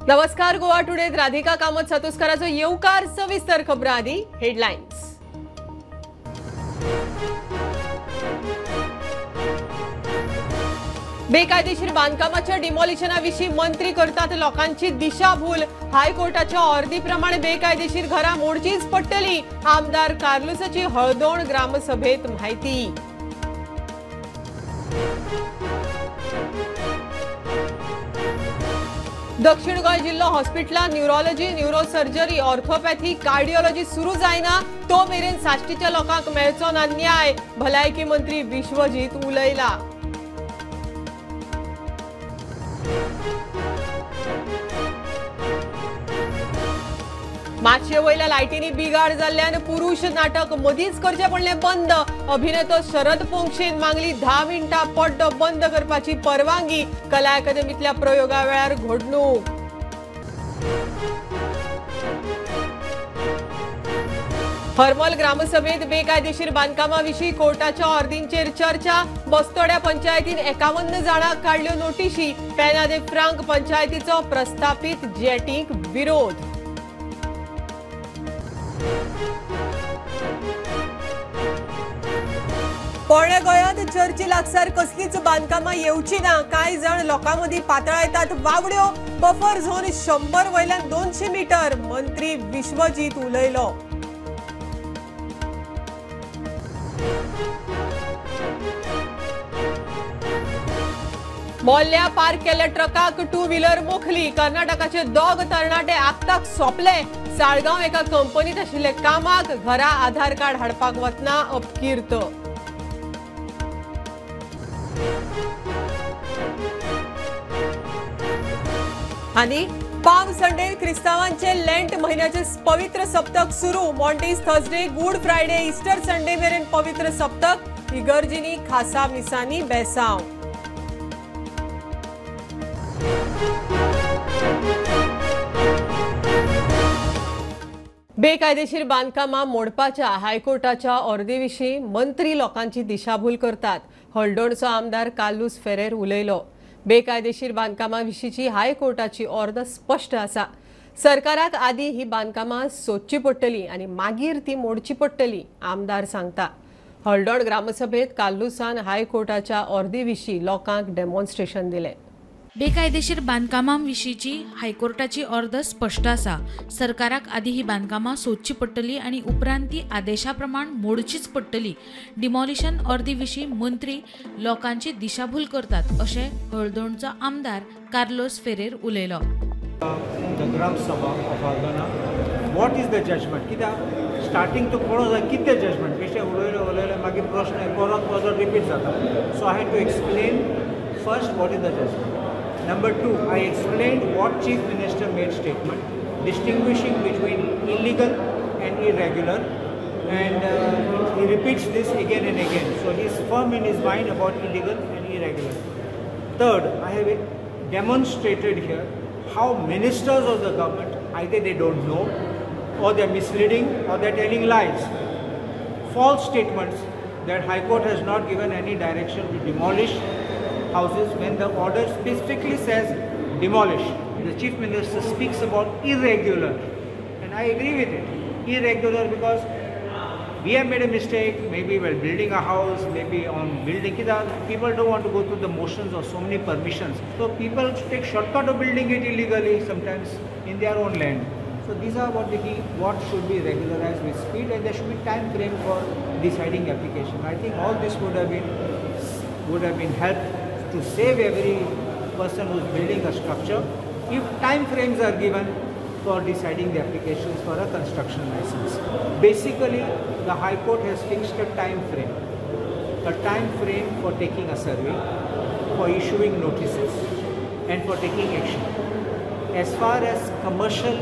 नमस्कार. गोवा टुडेत राधिका कामत सतुस्कराचो येवकार सविस्तर खबरां आदी हेडलायन्स. बेकायदेशीर बांधकामाच्या डिमॉलिशनाविशीं मंत्री करतात लोकांची दिशाभूल. हायकोर्टाच्या ऑर्दी प्रमाणे बेकायदेशीर घरां मोडचीच पडटली. आमदार कार्लुसाची हळदोण ग्रामसभेत माहिती. दक्षिण गोंय जिल्लो हॉस्पिटलांत न्यूरोलॉजी, न्यूरोसर्जरी, ऑर्थोपॅथी, कार्डिओलॉजी सुरू जायना. तो मेरेन साश्टीच्या लोकांक मेळचो ना न्याय. भलायकी मंत्री विश्वजीत उलयला. मातशे वयल्या लायटींनी बिगाड जाल्ल्यान पुरुष नाटक मदींच करचें पडलें बंद. अभिनेतो शरद पोंक्षेन मागली 10 मिनटां पड्डो बंद करपाची परवानगी. कला अकादमींतल्या प्रयोगा वेळार घडणूक. हरमल ग्रामसभेत बेकायदेशीर बांधकामाविशीं कोर्टाच्या ऑर्दींचेर चर्चा. बस्तोड्या पंचायतीन 51 जाणांक काडल्यो नोटीशी. पेना दे फ्रांक पंचायतीचो प्रस्थापीत जेटीक विरोध. पोरण्या गोंयांत चर्ची लागसार कसलीच बांधकामां येवची ना. कांय जाण लोकांमदीं पातळायतात वावड्यो. बफर झोन 100 वयल्यान 200 मीटर. मंत्री विश्वजीत उलयलो. मोल्ल्या पार्क केल्ल्या ट्रकाक 2 व्हीलर मोखली. कर्नाटकाचे 2 तरणाटे आगताक सोंपले. साळगांव एका कंपनीत आशिल्ले कामाक. घरा आधार कार्ड हाडपाक वतना अपकीर्त. आणि पाम संडे क्रिस्तावांचे लेंट महिन्याचे पवित्र सप्तक सुरू. Maundy Thursday, Good Friday, Easter Sunday मेरेन पवित्र सप्तक. इगर्जींनी खासा मिसांनी बेसांव. बेकायदेशीर बांधकामां मोडपाच्या हायकोर्टाच्या ऑर्देविशीं मंत्री लोकांची दिशाभूल करतात. हळदोणचो आमदार कार्लूस फेरेर उलयलो. बेकायदेशीर बांधकामां विशींची हायकोर्टाची ऑर्डर स्पश्ट आसा. सरकाराक आदी ही बांधकामां सोदची पडटली आनी मागीर ती मोडची पडटली, आमदार सांगता. हळदोण ग्रामसभेत कार्लुसान हायकोर्टाच्या ऑर्दी विशीं लोकांक डेमॉन्स्ट्रेशन दिलें. बेकायदेशीर बांधकामां विशींची हायकोर्टाची ऑर्डर स्पश्ट आसा. सरकाराक आदी ही बांधकामां सोदची पडटली आनी उपरांत ती आदेशा प्रमाण मोडचीच पडटली. डिमॉलिशन ऑर्दी विशीं मंत्री लोकांची दिशाभूल करतात अशें हळदोणचो आमदार कार्लोस फेरेर उलयलो. What is the judgement? कित्याक स्टार्टींग तो कळो जाय कितें जजमेंट. बेश्टें उलयलें मागीर प्रश्न परत रिपीट जाता. So I had to explain first what is the judgment. Number 2, I explained what Chief Minister made statement distinguishing between illegal and irregular, and he repeats this again and again. So he is firm in his mind about illegal and irregular. Third, I have demonstrated here how ministers of the government either they don't know or they are misleading or they are telling lies. False statements that High Court has not given any direction to demolish houses when the order specifically says demolish. The Chief Minister speaks about irregular, and I agree with it. Irregular because we have made a mistake, maybe while building a house, maybe on building it. People don't want to go through the motions of so many permissions. So people take shortcut of building it illegally sometimes in their own land. So these are what should be regularized with speed, and there should be time frame for deciding application. I think all this would have been helped to save every person who is building a structure if time frames are given for deciding the applications for a construction license. Basically, the High Court has fixed a time frame for taking a survey, for issuing notices, and for taking action. As far as commercial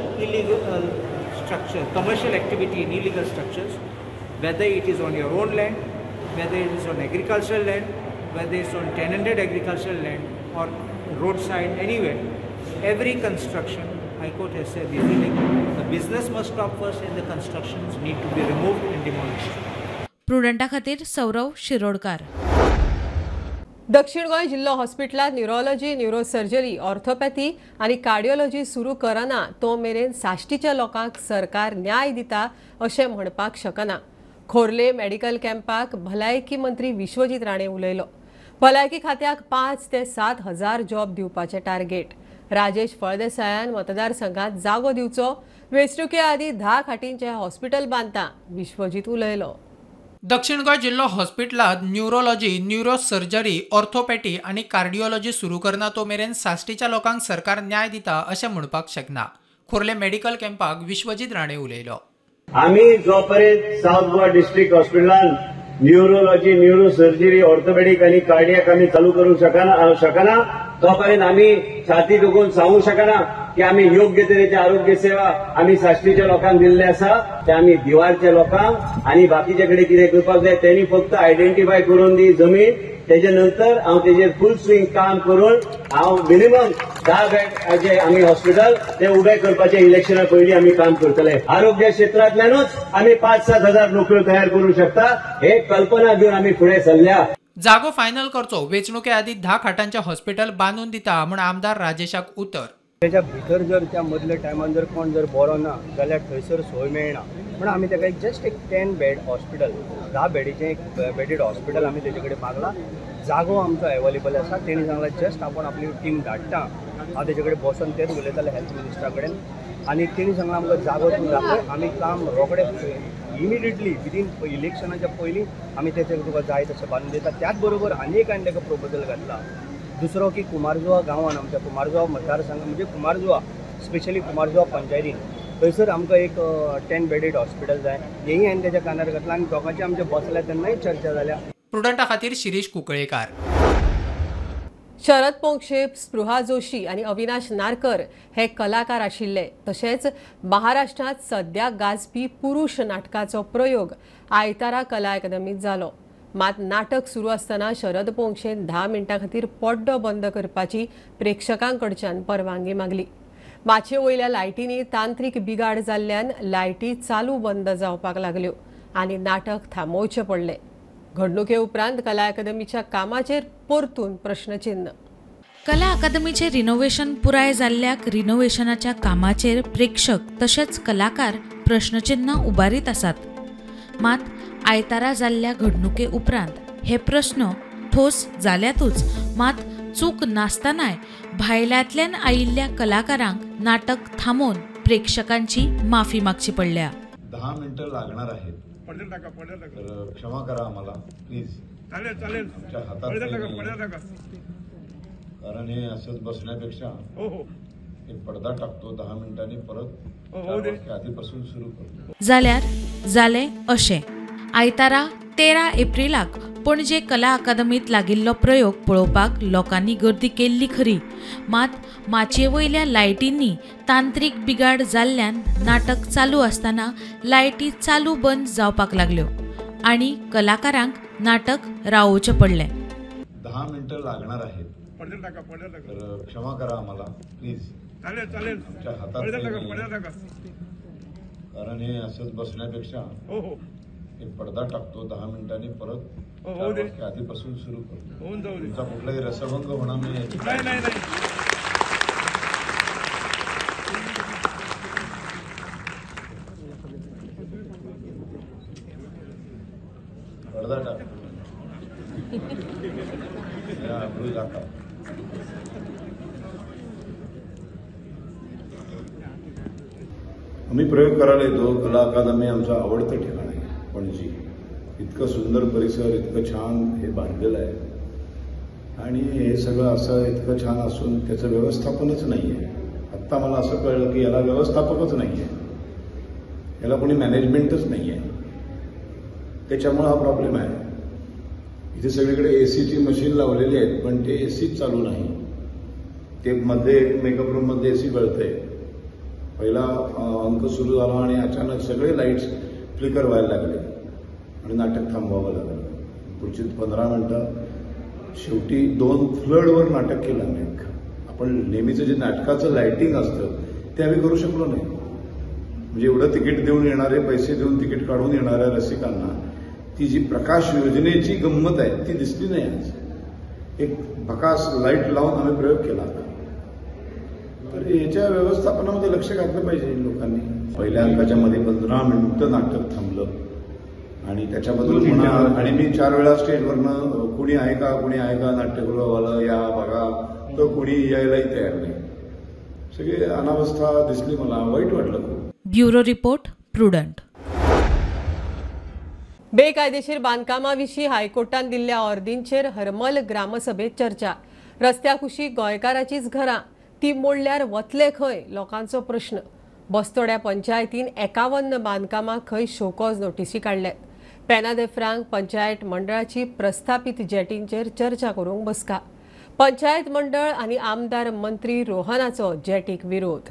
activity in illegal structures, whether it is on your own land, whether it is on agricultural land, whether it's on tenanted agricultural land or roadside, anywhere, every construction, High Court has said is illegal. The business must stop first and the constructions need to be removed and demolished. प्रुडंटा खातीर सौरव शिरोडकार. दक्षिण गोंय जिल्लो हॉस्पिटलांत neurology, न्युरोसर्जरी, ऑर्थोपॅथी आनी cardiology सुरू करना तो मेरेन साश्टीच्या लोकांक सरकार न्याय दिता अशें म्हणपाक शकना. खोर्ले मेडिकल कॅम्पाक भलायकी मंत्री विश्वजीत राणे उलयलो. भलायकी खात्याक 5 ते 7 हजार जॉब दिवपाचें टार्गेट. राजेश फळदेसायान मतदारसंघात जागो दिवचो. वेंचणुके आदीं 10 खाटींचें हॉस्पिटल बांदता. विश्वजीत उलयलो. दक्षिण गोंय जिल्लो हॉस्पिटलांत न्युरोलॉजी, न्युरोसर्जरी, ऑर्थोपॅटी आनी कार्डियोलॉजी सुरू करना तो मेरेन साश्टीच्या लोकांक सरकार न्याय दिता अशें म्हणपाक शकना. खोर्ले मेडिकल कॅम्पाक विश्वजीत राणे उलयलो. आम्ही जोपर्यंत साऊथ गोवा डिस्ट्रिक्ट हॉस्पिटलांत न्युरोलॉजी, न्युरोसर्जरी, ऑर्थोपेडिक आणि कार्डियाक आम्ही चालू करूंक शकना तोपर्यंत आम्ही छाती दुखून सांगू शकना की आम्ही योग्य तरेची आरोग्य सेवा आम्ही साश्टीच्या लोकांक दिल्ले आसा. ते आम्ही दिवारच्या लोकांक आणि बाकीचे कडेन कितें करपाक जाय त्यांनी फक्त आयडेंटिफाय करून दी जमीन. तेजे नंतर हांव तेजेर फुल स्विंग काम करून हांव मिनिमम 10 बेड जे आम्ही हॉस्पिटल ते उबे करपाचे इलेक्शना पयलीं आम्ही काम करतले. आरोग्य क्षेत्रांतल्यानूच आम्ही 5-7 हजार नोकऱ्यो तयार करू शकता हे कल्पना घेऊन आम्ही फुडें सरल्या. जागो फायनल करचो. वेंचणुके आदीं 10 खाटांचें हॉस्पिटल बांदून दिता म्हूण आमदार राजेशाक उतर. त्याच्या भितर जर त्या मदल्या टायमान जर कोण जर बरो ना जाल्यार थंयसर सोय मेळना म्हणून आमी ताका जस्ट एक 10 बेड हॉस्पिटल 10 बेडीचें एक बेडेड हॉस्पिटल आमी तेजे कडेन मागला. जागो आमचो अवेलेबल आसा. तेणी सांगला जस्ट आपण आपली टीम धाडटा. हांव तेजे कडेन बसून तेच उलयताले हेल्थ मिनिस्टरा कडेन आनी तेणी सांगला आमकां जागो तूं दाखय आमी काम रोखडें इमिडिएटली विदीन इलेक्शनाच्या पयलीं आमी तेचे तुका जाय तशें बांदून दिता. त्याच बरोबर आनी एक हांवें ताका प्रोपोजल घातला. दुसरो की कुमारजुवा गांवान आमच्या कुमारजुवा मतदारसंघ म्हणजे कुमारजुवा स्पेशली कुमारजुवा पंचायतीन थंयसर आमकां एक 10 बेडेड हॉस्पिटल जाय. हेंय हांवें तेच्या कानार घातला आनी दोगांचे आमचे बसल्या तेन्नाय चर्चा जाल्या. प्रुडंटा खातीर शिरीश कुंकळेकार. शरद पोंक्षे, स्पृहा जोशी आणि अविनाश नारकर हे कलाकार आशिल्ले. तशेंच महाराष्ट्रांत सद्या गाजपी पुरुष नाटकाचो प्रयोग आयतारा कला अकादमीत जालो. मात नाटक सुरू आसतना शरद पोंक्षेन 10 मिनटां खातीर पड्डो बंद करपाची प्रेक्षकांकडच्यान परवानगी मागली. माचे वयल्या लायटींनी तांत्रीक बिगाड जाल्ल्यान लायटी चालू बंद जावपाक लागल्यो आनी नाटक थांबोवचें पडलें. घडणुके उपरांत कला अकादमीच्या कामाचेर परतून प्रश्नचिन्ह. कला अकादमीचे रिनोव्हेशन पुराय जाल्ल्याक रिनोव्हेशनाच्या कामाचेर प्रेक्षक तशेंच कलाकार प्रश्नचिन्ह उबारीत आसात. मात आयतारा जाल्ल्या घडणुके उपरांत हे प्रश्न ठोस जाल्यातूच. मात चूक नासतनाय भायल्यांतल्यान आयिल्ल्या कलाकारांक नाटक थांबोवन प्रेक्षकांची माफी मागची पडल्या. 10 मिनिटं लागणार आहेत तर क्षमा करा आम्हाला प्लीज. चालेल आमच्या हातात कारण हे असंच बसण्यापेक्षा एक पडदा टाकतो 10 मिनिटांनी परत आधीपासून सुरू करतो. जाल्यार जालें अशें. आयतारा 13 एप्रिलाक पणजे कला अकादमीत लागिल्लो प्रयोग पळोवपाक लोकांनी गर्दी केल्ली खरी. मात माचये वयल्या लायटींनी तांत्रीक बिगाड जाल्ल्यान नाटक चालू आसतना लायटी चालू बंद जावपाक लागल्यो आनी कलाकारांक नाटक रावोवचें पडलें. 10 मिनिटं लागणार आहेत तर क्षमा करा आम्हाला प्लीज. चालेल आमच्या हातात कारण हे असंच बसण्यापेक्षा एक पडदा टाकतो 10 मिनिटांनी परत आधीपासून सुरू करतो. तुमचा कुठलाही रसभंग होणार नाही. पडदा टाकतो आम्ही प्रयोग करायला येतो. कला अकादमी आमचं आवडतं ठिकाण आहे पणजी. इतकं सुंदर परिसर, इतकं छान हे बांधलेलं आहे आणि हे सगळं असं इतकं छान असून त्याचं व्यवस्थापनच नाही आहे. आत्ता मला असं कळलं की याला व्यवस्थापकच नाही आहे, याला कोणी मॅनेजमेंटच नाही आहे. त्याच्यामुळे हा प्रॉब्लेम आहे. इथे सगळीकडे एसीची मशीन लावलेली आहेत पण ते एसीच चालू नाही. ते मध्ये मेकअप रूममध्ये एसी गळतंय. पहिला अंक सुरू झाला आणि अचानक सगळे लाईट्स फ्लिकर व्हायला लागले आणि नाटक थांबवावं लागलं. पुढची 15 मिनिटं शेवटी 2 फ्लडवर नाटक केलं आम्ही. आपण नेहमीचं जे नाटकाचं लाईटिंग असतं ते आम्ही करू शकलो नाही. म्हणजे एवढं तिकीट देऊन येणारे, पैसे देऊन तिकीट काढून येणाऱ्या रसिकांना ती जी प्रकाश योजनेची गंमत आहे ती दिसली नाही आज. एक भकास लाईट लावून आम्ही प्रयोग केला होता. तर याच्या व्यवस्थापनामध्ये लक्ष घातलं पाहिजे लोकांनी. पहिल्या अंकाच्या मध्ये 15 मिनिटं नाटक थांबलं आणि त्याच्याबद्दल म्हणा. आणि मी 4 वेळा स्टेजवरनं कुणी आहे का नाट्यगृहवाला या बघा, तर कुणी यायलाही तयार नाही. सगळी अनावस्था दिसली, मला वाईट वाटलं खूप. Bureau report prudent. बेकायदेशीर बांदकामाविशीं हायकोर्टान दिल्ल्या ऑर्दींचेर हरमल ग्रामसभेत चर्चा. रस्त्या कुशीक गोंयकारांचीच घरां, ती मोडल्यार वतले खंय लोकांचो प्रश्न. बस्तोड्या पंचायतीन 51 बांदकामां खंय शोकॉज नोटीसी काडल्यात. पेना दे फ्रांक पंचायत मंडळाची प्रस्थापीत जेटींचेर चर्चा करूंक बसका. पंचायत मंडळ आनी आमदार मंत्री रोहनाचो जेटीक विरोध.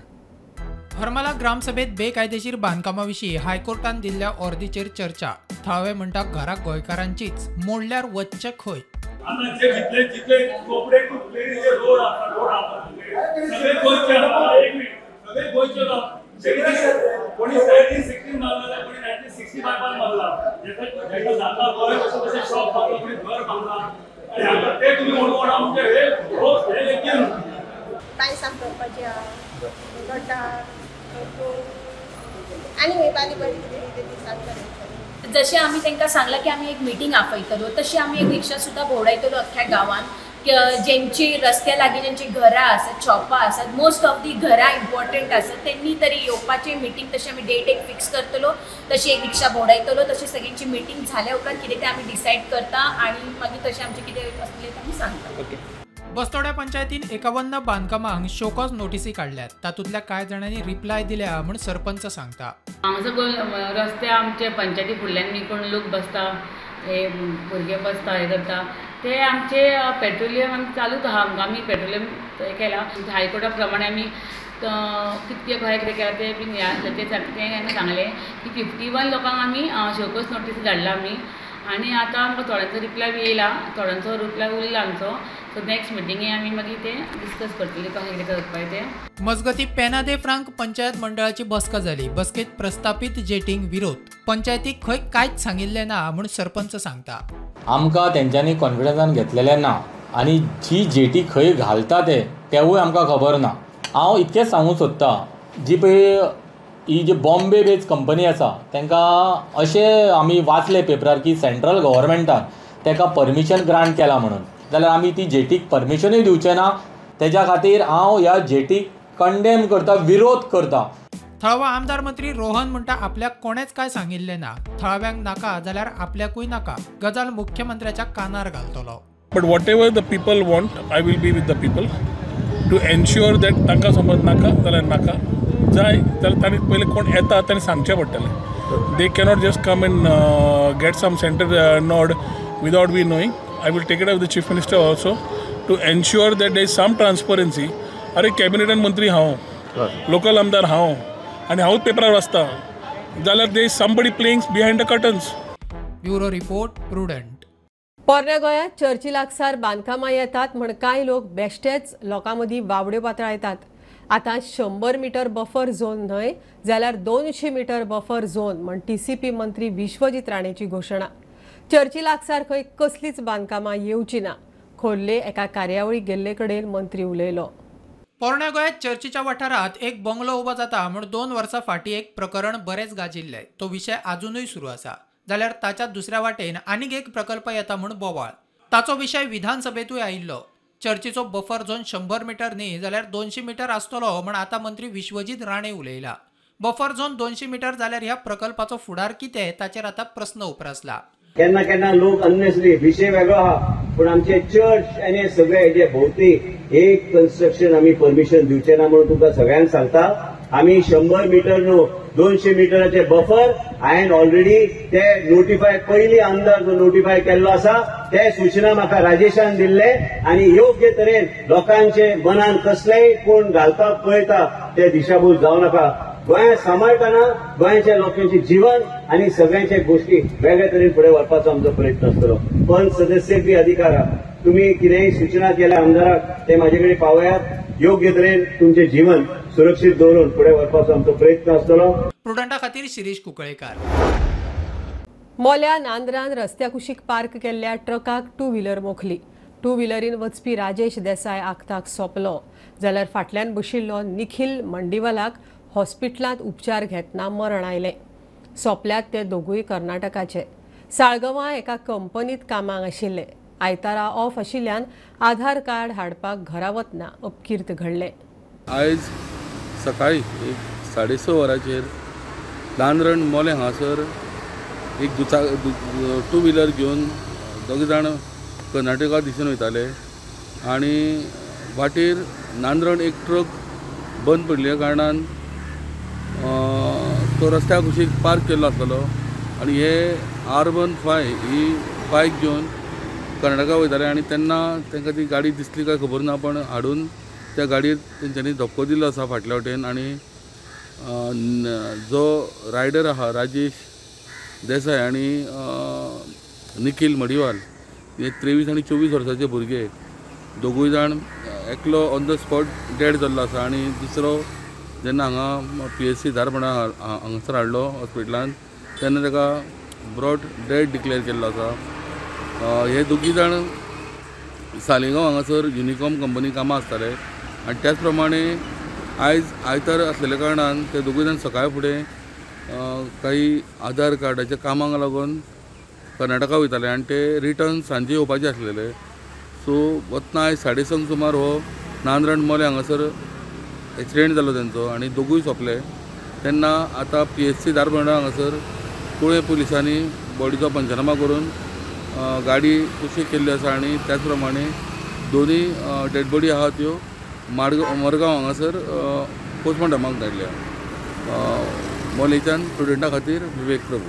हरमला ग्रामसभेत बेकायदेशीर बांदकामाविशीं हायकोर्टान दिल्ल्या ऑर्दीचेर चर्चा. थळावे म्हणटा घरां गोंयकारांचीच, मोडल्यार वचचे खंय. जशें आमी तांकां सांगलां की आमी एक मिटींग आपयतलो, तशी आमी एक रिक्षा सुद्दां भोंवडायतलो अख्ख्या गांवांत. जेंची रस्त्या लागीं जेंची घरां आसात, शॉपां आसात, मोस्ट ऑफ दी घरां इम्पॉर्टंट आसात, त्यांनी तरी येवपाचें मिटींग तशें आमी डेट एक फिक्स करतलो. तशी एक रिक्षा भोंवडायतलो. तशी सगळ्यांची मिटींग जाल्या उपरांत कितें तें आमी डिसायड करता आनी मागीर तशें आमचें कितें आसलें तें आमी सांगता. बस्तोड्या पंचायतीन 51 बांदकामांक शोकॉज नोटीसी काढल्यात. तातूंतल्या कांय जाणांनी रिप्लाय दिल्या म्हूण सरपंच सांगता. हांगासर रस्ते आमचे पंचायती फुडल्यान बी कोण लोक बसता, हे भुरगे बसता, हे करता, ते आमचे पेट्रोलियम आमी चालूच आहा. आमी पेट्रोलियम केला हायकोर्टा प्रमाणे आमी कितके खंय कितें केलां तें बीन तें सांगलें की 51 लोकांक आमी शोकॉज नोटीस धाडला आमी. आनी आतां आमकां थोड्यांचो रिप्लाय बी येयला, थोड्यांचो रिप्लाय उरला आमचो. सो नेक्स्ट मिटींगे आमी मागीर तें डिस्कस करतलीं कशें कितें करपाचें तें. मजगतीं पेना दे फ्रांक पंचायत मंडळाची बसका जाली. बसकेत प्रस्थापीत जेटींक विरोध. पंचायतीक खंय कांयच सांगिल्लें ना म्हूण सरपंच सांगता. आमकां तेंच्यांनी कॉन्फिडन्सान घेतलेलें ना आनी जी जेटी खंय घालता तेवूय आमकां खबर ना. हांव इतकेंच सांगूंक सोदतां, जी पळय ही जी बॉम्बे बेज कंपनी आसा तांकां अशें आमी वाचले पेपरार की सेंट्रल गव्हर्मेंटान ताका परमिशन ग्रांट केला म्हणून. जाल्यार आमी ती जेटीक परमिशनूय दिवचे ना. तेज्या खातीर हांव ह्या जेटीक कंडेम करता, विरोध करता. थळावो आमदार मंत्री रोहन म्हणटा आपल्याक कोणेच काय सांगिल्लें ना. थळाव्यांक नाका जाल्यार आपल्याकूय नाका. गजाल मुख्यमंत्र्याच्या कानार घालतलो. But whatever the people want, I will be with the people to ensure that तांकां समज नाका जाल्यार नाका. जाय जाल्यार तांणी पयलीं कोण येता तांणी सांगचें पडटलें. They cannot just come and get some centre nod without we knowing. I will take it up with the Chief Minister also to ensure that there is some transparency. अरे कॅबिनेटान मंत्री हांव, लोकल आमदार हांव, आनी हांवूच पेपरार वाचता जाल्यार there is somebody playing behind the curtains. Bureau report prudent. पोरण्या गोंयांत चर्ची लागसार बांदकामां येतात म्हण कांय लोक बेश्टेच लोकां मदीं वावड्यो पातळायतात. आतां 100 मीटर बफर झोन न्हय जाल्यार 200 मीटर बफर झोन म्हण TCP मंत्री विश्वजीत राणेची घोशणा. चर्ची लागसार खंय कसलीच बांदकामां येवची ना. खोर्ले एका कार्यावळीक गेल्ले कडेन मंत्री उलयलो. पोरण्या गोंयांत चर्चीच्या वाठारांत एक बंगलो उबो जाता म्हूण 2 वर्सां फाटीं एक प्रकरण बरेंच गाजिल्लें. तो विशय अजूनय सुरू आसा. जाल्यार ताच्या दुसऱ्या वाटेन आनीक एक प्रकल्प येता म्हूण बोवाळ. ताचो विशय विधानसभेतूय आयिल्लो. चर्चीचो बफर झोन 100 मीटर न्ही जाल्यार 200 मीटर आसतलो म्हूण आतां मंत्री विश्वजीत राणे उलयला. बफर झोन 200 मीटर जाल्यार ह्या प्रकल्पाचो फुडार कितें ताचेर आतां प्रस्न उप्रासला. केन्ना केन्ना लोक अननेसरी विशय वेगळो आहा, पूण आमचे चर्च आनी सगळे हेजे भोवती एक कन्स्ट्रक्शन आमी परमिशन दिवचे ना म्हणून तुमकां सगळ्यांक सांगता. आमी 100 मीटर न्हू 200 मीटराचे बफर हांवें ऑलरेडी ते नोटिफाय पयलीं आमदार जो नोटिफाय केल्लो आसा ते सूचना म्हाका राजेशान दिल्ले आनी योग्य तरेन लोकांचे मनान कसलेय कोण घालपाक पळयता ते दिशाभूल जावं नाका. गोंय सांबाळटना गोंयच्या लोकांचे जीवन आनी सगळ्यांचे गोष्टी वेगळ्या तरेन फुडें व्हरपाचो आमचो प्रयत्न आसतलो. पंच सदस्याक बी अधिकार आहा. तुम्ही कितेंय सूचना केल्या आमदाराक ते म्हाजे कडेन पावयात. योग्य तरेन तुमचे जीवन सुरक्षीत दवरून फुडें व्हरपाचो आमचो प्रयत्न आसतलो. प्रुडंटा खातीर शिरीष कुंकळेकार. मोल्या नांद्रान रस्त्या कुशीक पार्क केल्ल्या ट्रकाक 2 व्हिलर मोखली. टू व्हिलरीन वचपी राजेश देसाय आखताक सोंपलो जाल्यार फाटल्यान बशिल्लो निखिल मंडीवालाक हॉस्पिटलांत उपचार घेतना मरण आयलें. सोंपल्यात ते दोगूय कर्नाटकाचे. साळगांवां एका कंपनीत कामाक आशिल्ले. आयतारा ऑफ आशिल्ल्यान आधार कार्ड हाडपाक घरा वतना अपकीर्त घडलें. आयज सकाळी 6:30 वरांचेर दांद्रण मोले हांगासर एक टू व्हिलर घेवन दोग जाण कर्नाटका दिशेन वयताले आनी वाटेर नांद्रण एक ट्रक बंद पडल्या कारणान तो रस्त्यार कुशीक पार्क केल्लो आसलो आनी हे R15 ही बायक घेवन कर्नाटका वयताले आनी तेन्ना तांकां ती गाडी दिसली काय खबर ना पण हाडून त्या गाडयेर तेंच्यांनी धक्को दिल्लो आसा फाटल्या वटेन आनी जो रायडर आहा राजेश देसाय आनी निखिल मडिवाल हे 23 आनी 24 वर्साचे भुरगे दोगूय जाण एकलो ऑन द स्पॉट डेड जाल्लो आसा आनी दुसरो जेन्ना हांगा PSC धारपणा हांगासर हाडलो हॉस्पिटलांत तेन्ना ताका ब्रॉड डेड डिक्लेअर केल्लो आसा. हे दोगी जाण सालिगांव हांगासर युनिकॉम कंपनी कामां आसताले आनी त्याच प्रमाणे आयज आयतार आसलेल्या कारणान ते दोगूय जाण सकाळी फुडें काही आधार कार्डाच्या कामाक लागून कर्नाटका वयताले आनी ते रिटर्न सांजे येवपाचे आसलेले. सो वतना आयज 6:30 सुमार हो नांद्रण मोले हांगासर एक्सिडेंट जालो तेंचो आनी दोगूय सोंपले. तेन्ना आतां PSC धारपणा हांगासर कुळे पुलिसांनी बॉडीचो पंचनामा करून गाडी कुशीक केल्ली आसा आनी त्याच प्रमाणे दोनी डेड बॉडी आहा त्यो मडगांव हांगासर पोस्टमॉर्टमाक धाडल्या. मोलेच्यान प्रुडंटा खातीर विवेक प्रभू.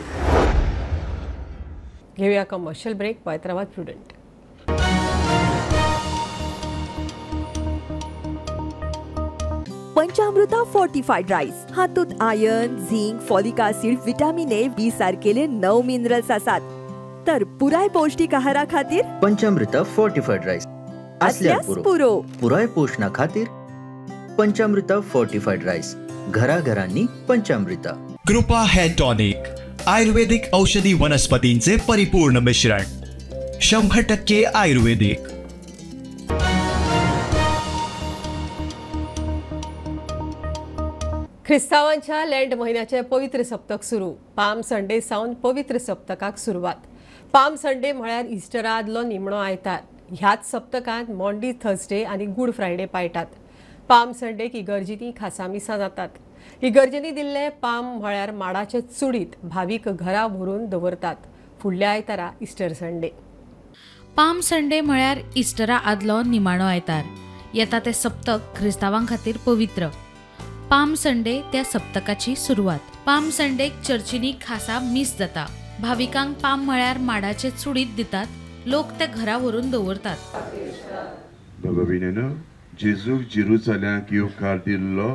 घेऊया commercial break. Hyderabad Prudent. Panchamrita fortified rice हातूंत iron, zinc, folic acid, vitamin A, B सारकेले 9 मिनरल्स आसात. तर पुराय पौष्टिक आहारा खातीर पंचामृता फोर्टिफाइड राईस असल्यास पुरो पुराय पोषणा खातीर पंचामृता फोर्टिफाइड राईस. घराघरांनी पंचामृता. कृपा हेअर टॉनिक आयुर्वेदिक औषधी वनस्पतींचे परिपूर्ण मिश्रण 100% आयुर्वेदिक. ख्रिस्तावांच्या लँड महिन्याचे पवित्र सप्तक सुरू. पाम संडे सावन पवित्र सप्तकाक सुरवात. पाम संडे म्हळ्यार इस्टरा आदलो निमणो आयतार. ह्याच सप्तकांत मॉन्डी थर्सडे आनी गुड फ्रायडे पायटात. पाम संडेक इगर्जींनी खासा मिसां जातात. इगर्जेनी दिल्ले पाम म्हळ्यार माडाचे चुडीत भावीक घरा भरून दवरतात. फुडल्या आयतारा इस्टर संडे. पाम संडे म्हळ्यार इस्टरा आदलो निमाणो आयतार. येता ते सप्तक ख्रिस्तावां खातीर पवित्र. पाम संडे त्या सप्तकाची सुरवात. पाम संडेक चर्चींनी खासा मीस जाता. भाविकांक पाम म्हळ्यार माडाचे चुडीत दितात. लोक ते घरा व्हरून दवरतात. भगिनीनो, जेजूक जेरुसलेमाक येवकार दिल्लो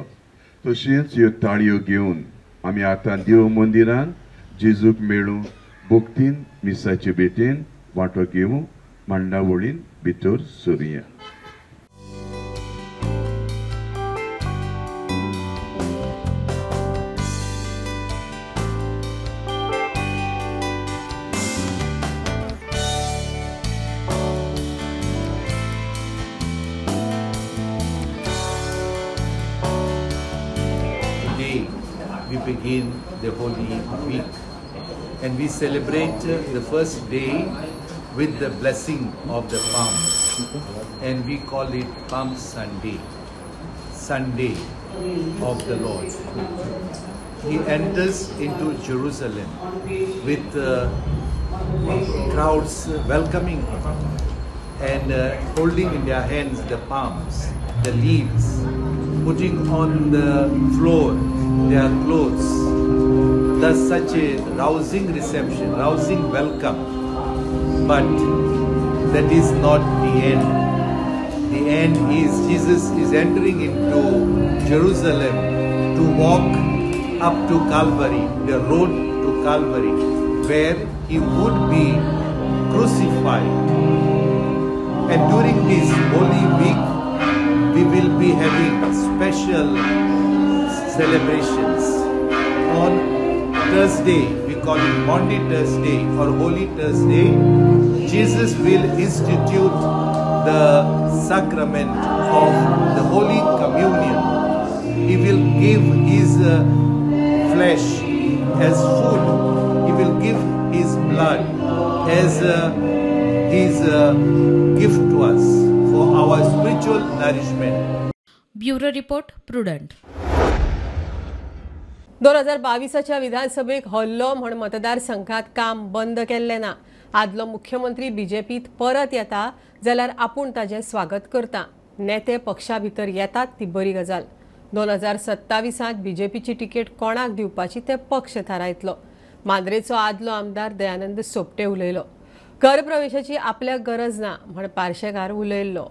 तशेंच ह्यो ताळयो घेवन आमी आतां देव मंदिरान जेजूक मेळूं भक्तीन मिसाचे बेटेन वांटो घेवं मांडावळीन भितर सरुया. We begin the Holy Week and we celebrate the first day with the blessing of the palm and we call it Palm Sunday, Sunday of the Lord. He enters into Jerusalem with crowds welcoming him and holding in their hands the palms, the leaves, putting on the floor their clothes. Thus such a rousing reception, rousing welcome. But that is not the end. The end is Jesus is entering into Jerusalem to walk up to Calvary, the road to Calvary, where he would be crucified. And during this Holy Week, we will be having special celebrations. On Thursday, we call it Maundy Thursday or Holy Thursday, Jesus will institute the sacrament of the Holy Communion. He will give his flesh as food. He will give his blood as his gift to us for our spiritual nourishment. Bureau report Prudent. 2022च्या विधानसभेक हल्लो म्हण मतदारसंघात काम बंद केल्ले ना. आदलो मुख्यमंत्री बीजेपीत परत येता जाल्यार आपूण ताजें स्वागत करता. नेते पक्षा भितर येतात ती बरी गजाल. 2027 बीजेपीची तिकेट कोणाक दिवपाची ते पक्ष थारायतलो. मांद्रेचो आदलो आमदार दयानंद सोपटे उलयलो. घर प्रवेशाची आपल्याक गरज ना म्हण पार्शेकार उलयल्लो.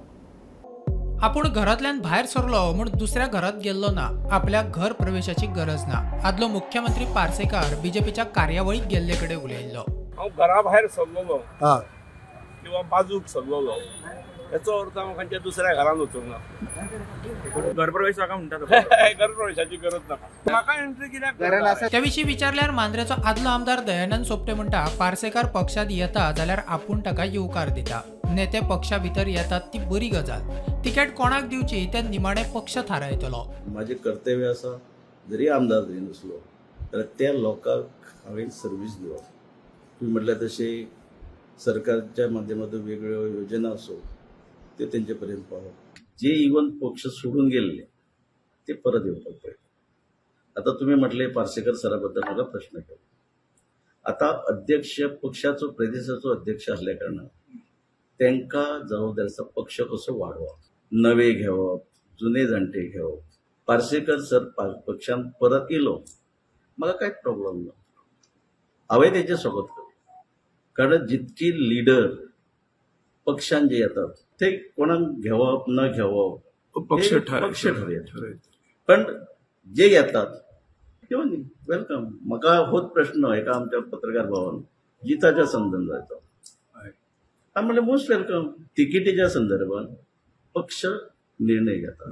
आपूण घरांतल्यान भायर सरलो म्हूण दुसऱ्या घरात गेल्लो ना. आपल्या घर प्रवेशाची गरज ना. आदलो मुख्यमंत्री पार्सेकार बीजेपीच्या कार्यावळीक गेल्ले कडेन उलयल्लो. हांव घरा भायर सरलोलो किंवा बाजूक सरलोलो याचो अर्थ हांव खंयच्या दुसऱ्या घरान वचूंक ना. घर प्रवेश म्हाका म्हणटा घर प्रवेशाची गरज ना. म्हाका एंट्री कित्याक त्या विशीं विचारल्यार मांद्रेचो आदलो आमदार दयानंद सोपटे म्हणटा पार्सेकार पक्षात येता जाल्यार आपूण ताका येवकार दिता. नेते पक्षा भितर येतात ती बरी गजाल. तिकेट कोणाक दिवची ते निमाणे पक्ष थारायतलो. माझे कर्तव्य आसा जरी आमदार जरी नसलो जाल्यार त्या लोकांक हांवें सर्वीस दिवप. तुम्ही म्हटल्यार तशें सरकारच्या माध्यमातून वेगळ्यो योजना असो ते तेंचे पर्यंत पावप. जे इवन पक्ष सोडून गेल्ले ते परत येवपाक पळय. आता तुम्ही म्हटले पार्सेकर सरा बद्दल म्हाका प्रश्न केलो. आता अध्यक्ष पक्षाचो प्रदेशाचो अध्यक्ष असल्या कारणान तांकां जबाबदारी आसा पक्ष कसो वाडोवप, नवे घेवप, जुने जाणटे घेवप. पार्सेकर सर पक्षान परत येयलो म्हाका कांयच प्रॉब्लेम ना. हांवें तेजें स्वागत केलें. कारण जितकी लिडर पक्षान जे येतात ते कोणाक घेवप न घेवप पक्ष ठरयता. पण जे येतात घेवन वेलकम. म्हाका होच प्रश्न एका आमच्या पत्रकार भावान जिताच्या संबंधान जायतो. हांव म्हणलें मोस्ट वेलकम. तिकेटीच्या संदर्भात पक्ष निर्णय घेता,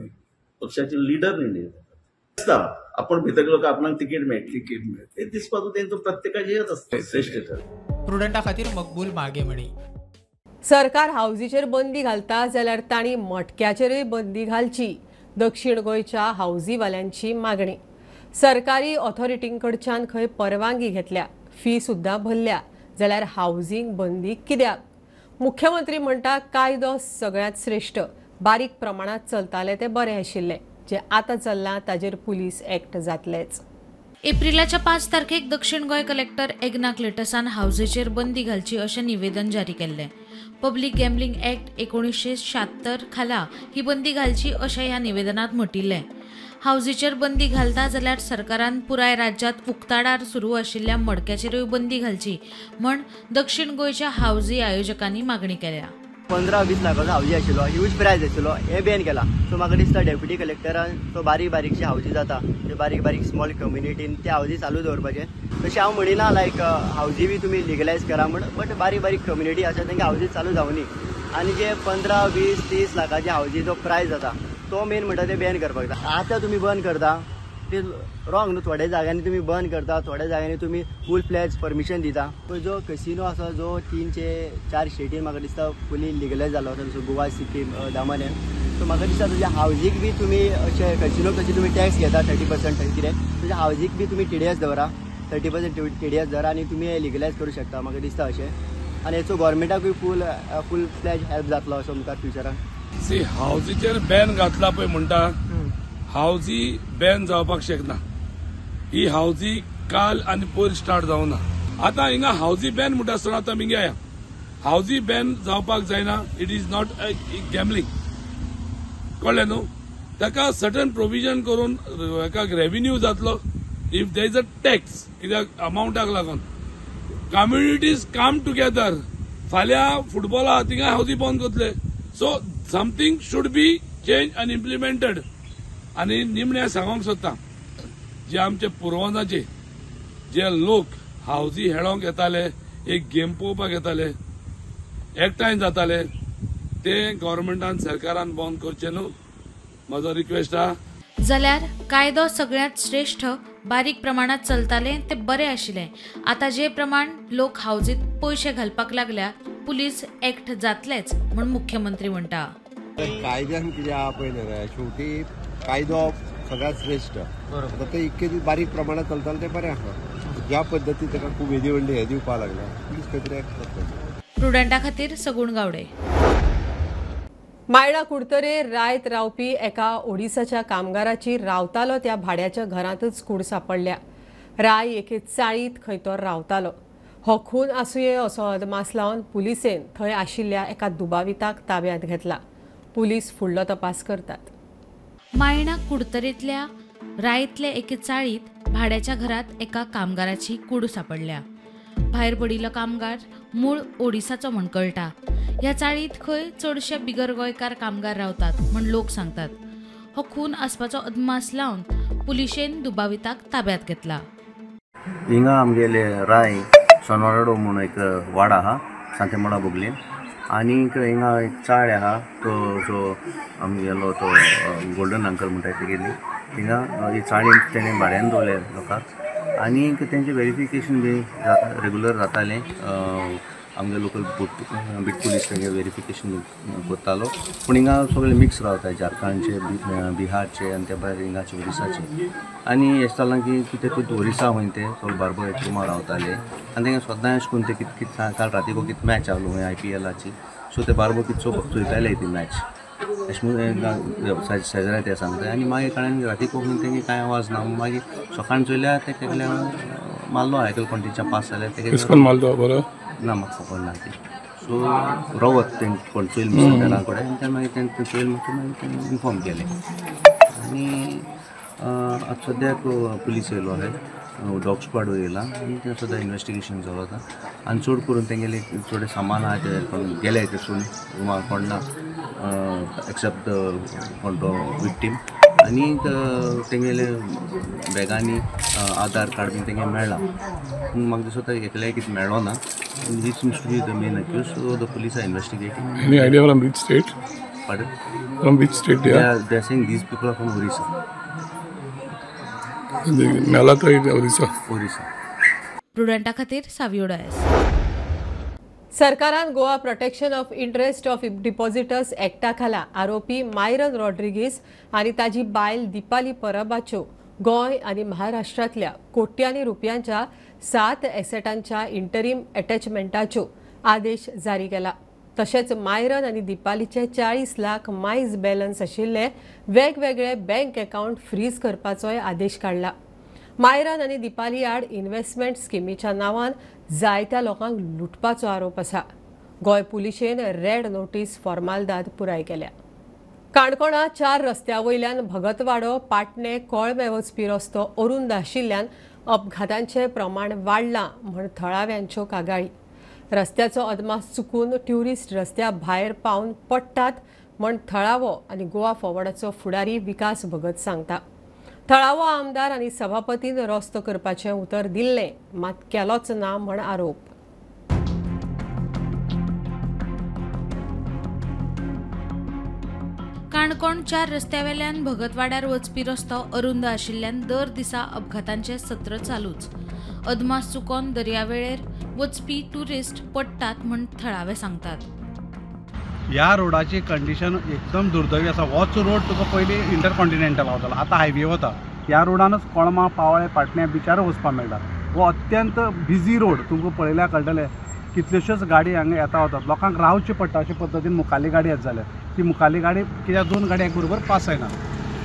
पक्षाचे लिडर निर्णय घेतात. आपण भितर गेलो का आपणाक तिकेट मेळटली हे दिसपाचो तेंचो प्रत्येकाचें हेच आसता श्रेष्ठ ठर. प्रुडंटा खातीर मकबूल मागे म्हणी. सरकार हावजीचेर बंदी घालता जाल्यार तांणी मटक्याचेरय बंदी घालची. दक्षिण गोंयच्या हावजीवाल्यांची मागणी. सरकारी ऑथॉरिटींकडच्यान खंय परवानगी घेतल्या, फी सुद्दां भरल्या जाल्यार हावजींग बंदी कित्याक? मुख्यमंत्री म्हणटा कायदो सगळ्यांत श्रेष्ठ. बारीक प्रमाणात चलताले ते बरे आशिल्ले. जे आतां चल्लां ताजेर पुलीस एक्ट जातलेच. एप्रिलाच्या 5 तारखेक दक्षिण गोंय कलेक्टर एग्ना क्लेटसान हावजीचेर बंदी घालची अशें निवेदन जारी केल्लें. पब्लीक गॅम्बलिंग एक्ट 1976 खाला ही बंदी घालची अशें ह्या निवेदनात म्हटिल्लें. हावजीचेर बंदी घालता जाल्यार सरकारान पुराय राज्यांत उक्ताडार सुरू आशिल्ल्या मडक्याचेरूय बंदी घालची म्हण दक्षिण गोंयच्या हावजी आयोजकांनी मागणी केल्या. 15-20 लाखाचो हावजी आशिल्लो, ह्यूज प्रायज आशिल्लो, हे बॅन केला. सो म्हाका दिसता डेप्युटी कलेक्टरान सो बारीकशे हावजी जाता जे बारीक स्मॉल कम्युनिटीन ते हावजी चालू दवरपाचे. तशें हांव म्हणिना लायक हावजी बी तुमी लिगलायज करा म्हण, बट बारीक कम्युनिटी आसा तांकां हावजी चालू जावनी. आनी जे 15-20-30 लाखाचे हावजी जो प्रायज जाता तो मेन म्हणटा ते बॅन करपाक जाय. आतां तुमी बंद करता ते रॉंग न्हू. थोड्या जाग्यांनी तुमी बंद करता, थोड्या जाग्यांनी तुमी फूल फ्लॅज परमिशन दिता. जो कसिनो आसा जो 3-4 स्टेटीन म्हाका दिसता फुली लिगलायज जालो आसा, जसो गोवा, सिक्कीम, दामन. सो म्हाका दिसता तुज्या हावजीक बी तुमी अशें कसिनो कशी तुमी टॅक्स घेता 30% कितें तुज्या हावजीक बी तुमी TDS दवरा, 30% TDS दवरा आनी तुमी हे लिगलायज करूं शकता. म्हाका दिसता अशें. आनी हेचो गोवोरमेंटाकूय फूल फ्लॅज हेल्प जातलो असो मुखार फ्युचरान. सी हावजीचेर बॅन घातला पळय म्हणटा हावजी बॅन जावपाक शकना. ही हावजी काल आनी पयर स्टार्ट जावना. आतां हिंगा हावजी बॅन म्हणटा आसतना आतां मिंगे हावजी बॅन जावपाक जायना. It is not gambling. कळ्ळें न्हू. ताका सर्टन प्रोविजन करून हाका रेव्हेन्यू जातलो. If there is a tax कित्याक अमावंटाक लागून कम्युनिटीज काम टुगेदर. फाल्यां फुटबॉला थिंगा हावजी बंद करतले. So something should be change आनी इम्प्लिमेंटेड. आनी निमण्या सांगूंक सोदता जे आमचे पुर्वजांचे जे लोक हावजी खेळोंक येताले, एक गेम पळोवपाक येताले, एकठांय जाताले, ते गव्हर्मेंटान सरकारान बंद करचे न्हू. म्हजो रिक्वेस्ट आहा. जाल्यार कायदो सगळ्यांत श्रेष्ठ. बारीक प्रमाणात चलताले ते बरे आशिल्ले. आता जे प्रमाण लोक हावजीत पयशे घालपाक लागल्या पुलीस ऍक्ट जातलेच म्हण मुख्यमंत्री म्हणटा. कायद्यान कितें आहा पळय न्हय, शेवटी कायदो सगळ्यात श्रेष्ठ. आता ते इतके बारीक प्रमाणात चलताले ते बरें आहा. ज्या पद्दतीन ताका खूब येदी व्हडली हे दिवपाक लागला, प्लीज खंय तरी ऍक्ट करपाचें. प्रुडंटा खातीर सगूण गावडे. मायणा कुडतरे रायत रावपी एका ओडिसाच्या कामगाराची रावतालो त्या भाड्याच्या घरांतच कूड सापडल्या. राय एके चाळीत खंय तो रावतालो. हो खून आसुये असो अदमास लावन पुलिसेन थंय आशिल्ल्या एका दुबाविताक ताब्यांत घेतला. पुलीस फुडलो तपास करतात. मायणा कुडतरेंतल्या रायतले एके चाळीत भाड्याच्या घरात एका कामगाराची कूड सापडल्या. भायर पडिल्लो कामगार मूळ ओडिसाचो म्हण कळटा. ह्या चाळीत खंय चडशे बिगर गोंयकार कामगार रावतात म्हण लोक सांगतात. हो खून आसपाचो अदमास लावन पुलिशेन दुबाविताक ताब्यांत घेतला. हिंगा आमगेले राय सोनवाडो म्हणून एक वाडा आहा सांतेमोडा बोगलेन, आनीक हिंगा एक चाळ आहा तो आमगेलो तो गोल्डन अंकल म्हणटा तेगेली. हिंगा ही चाळीन तेणें भाड्यान दवरले लोकांक, आनीक तेंचें वेरिफिकेशन बी रेगुलर जातालें. आमगे लोकल बीट पुलीस तेंगे वेरिफिकेशन करतालो. पूण हिंगा सगळे मिक्स रावताय, झारखंडचे, बिहारचे आनी ते भायर हिंगाचे ओरिसाचे. आनी हें जालां की कितें पळय ओरिसा वयन ते सगळे बारबर एक रुमार रावताले. आनी तेंगे सदां अशें करून ते कितें काल रातीको कितें मॅच आहलो IPLची, सो ते बारबर कितें चोयताले ती मॅच अशें म्हणून शेजाऱ्या ते सांगताय. आनी मागीर कळ्ळें रातीको तेंगे कांय आवाज ना. मागीर सकाळीं चोयल्यार ते केल्या मारलो हायकल कोंटीच्या पास जाल्यार तेगे मारलो बरो ना म्हाका खबर ना ती. सो रावत तें कोण चोयल मिस्टरा कडेन, तेन्ना मागीर तें चोयल मागीर तें इन्फॉर्म केलें. आनी आतां सद्याक पुलीस येयलो आहे, डॉग स्क्वॉड येयला आनी तें सद्या इन्वेस्टिगेशन चलता आसा. आनी चड करून तेंगेले थोडे सामान आहा ते गेले तेसून रुमा कोण ना एक्सेप्ट कोण तो विक्टीम. आनीक तेंगेले बॅगांनी आधार कार्ड बी तेंगे मेळ्ळा. म्हाका दिसता एकल्याक कितें मेळ्ळो ना. This seems to be the main accused, so the police are investigating. Any idea from which state? Pardon? From which state they are? They are saying these people are from Orissa. Nalata is Orissa. Orissa. प्रुडंटा खातीर सावियो डायस. सरकारान Goa protection of interest of depositors एक्टा खाला आरोपी Myron Rodrigues आनी ताजी बायल दिपाली परबाच्यो गोंय आनी महाराष्ट्रांतल्या कोट्यांनी रुपयांच्या 7 एसेटांच्या इंटरीम अटॅचमेंटाच्यो आदेश जारी केला. तशेंच मायरन आनी दिपालीचे 40 लाख मायज बॅलन्स आशिल्ले वेगवेगळे बँक अकाउंट फ्रीज करपाचोय आदेश काडला. मायरन आनी दिपाली आड इन्व्हेस्टमेंट स्किमीच्या नांवान जायत्या लोकांक लुटपाचो आरोप आसा. गोंय पुलिशेन रेड नोटीस फॉर्मालदाद पुराय केल्या. काणकोणा 4 रस्त्या वयल्यान भगतवाडो पाटणे कोळमे वचपी रस्तो अरुंद आशिल्ल्यान अपघातांचे प्रमाण वाडलां म्हण थळाव्यांच्यो कागाळी. रस्त्याचो अदमास चुकून ट्युरिस्ट रस्त्या भायर पावन पडटात म्हण थळावो आनी गोवा फॉरवर्डाचो फुडारी विकास भगत सांगता. थळावो आमदार आनी सभापतीन रस्तो करपाचें उतर दिल्लें मात केलोच ना म्हण आरोप. काणकोण 4 रस्त्यावेल्यान भगतवाड्यार वचपी रस्तो अरुंद आशिल्ल्यान दर दिसा अपघातांचे सत्र चालूच. अदमास चुकोन दर्यावेळेर वचपी ट्युरिस्ट पडटात म्हण थळावे सांगतात. ह्या रोडाची कंडिशन एकदम दुर्दैवी आसा. होच रोड तुका पयलीं इंटरकॉन्टिनेंटल वतालो, आतां हायवे वता. ह्या रोडानच कोळमा पावळे पाटणे बिचार वचपाक मेळटा. हो अत्यंत बिजी रोड. तुमकां पळयल्यार कळटलें कितल्योश्योच गाडी हांगा येता वतात. लोकांक रावचें पडटा अशे पद्दतीन मुखाल्ली गाडी येत जाल्यार ती मुखाल्ली गाडी कित्याक 2 गाडी एक बरोबर पास जायना.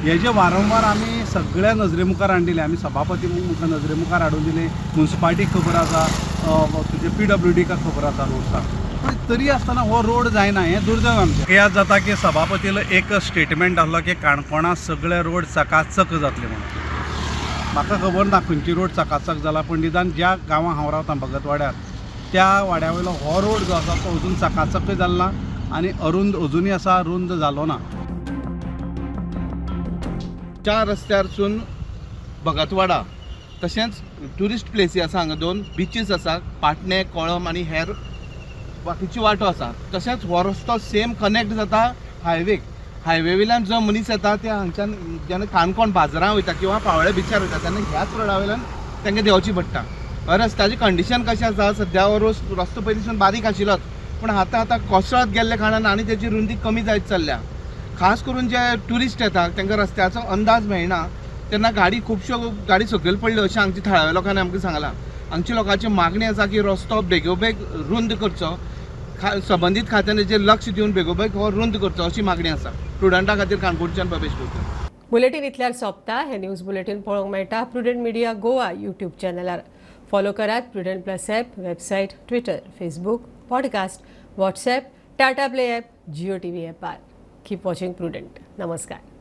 हे जे वारंवार आमी सगळ्या नजरे मुखार हाडिल्ले, आमी सभापती नजरे मुखार हाडून दिले, म्युन्सिपाल्टीक खबर आसा, तुजे PWDका खबर आसा रोड्साक. पण तरी आसतना हो रोड जायना. हें दुर्दैव आमचें. याद जाता की सभापतीलो एक स्टेटमेंट आसलो की काणकोणा सगळे रोड चकाचक जातले म्हणून. म्हाका खबर ना खंयची रोड चकाचक जाला, पण निदान ज्या गांवांत हांव रावतां भगतवाड्यार त्या वाड्या वयलो हो रोड जो आसा तो अजून चकाचकय जालो ना आनी अरुंद अजुनूय आसा, रुंद जालो ना. 4 रस्त्यारसून भगतवाडा तशेंच ट्युरिस्ट प्लेसी आसा. हांगा 2 बिचीस आसा, पाटणे कोळम आनी हेर बाकीची वाटो आसा. तशेंच हो रस्तो सेम कनेक्ट जाता हायवे वयल्यान जो मनीस येता ते हांगच्यान जेन्ना काणकोण बाजारांत वयता किंवा पावळे बिचार वयता तेन्ना ह्याच रोडा वयल्यान तांकां देंवची पडटा. रस्त्याची कंडिशन कशी आसा सद्या हो रस्तो पयलींसून बारीक आशिल्लो पूण आतां कोसळत गेल्ल्या कारणान आनी तेजी रुंदी कमी जायत चल्ल्या. खास करून जे ट्युरिस्ट येतात तांकां रस्त्याचो अंदाज मेळना तेन्ना खुबश्यो गाडी सकयल पडल्यो अशें हांगच्या थळाव्या लोकांनी आमकां सांगलां. हांगची लोकांची मागणी आसा की रस्तो बेगोबेग रुंद करचो, संबंदीत खात्यान हेजेर लक्ष दिवन बेगोबेग हो रुंद करचो अशी मागणी आसा. स्टुडंटा खातीर काणकोणच्यान प्रवेश करता. बुलेटिन इतल्यार सोंपता. हे न्यूज बुलेटिन पळोवंक मेळटा प्रुडंट मिडिया गोवा यूट्यूब चॅनलार. फॉलो करात Prudent plus app, website, Twitter, Facebook, podcast, WhatsApp, Tata play app, Jio TV ॲपार. Keep watching Prudent. नमस्कार.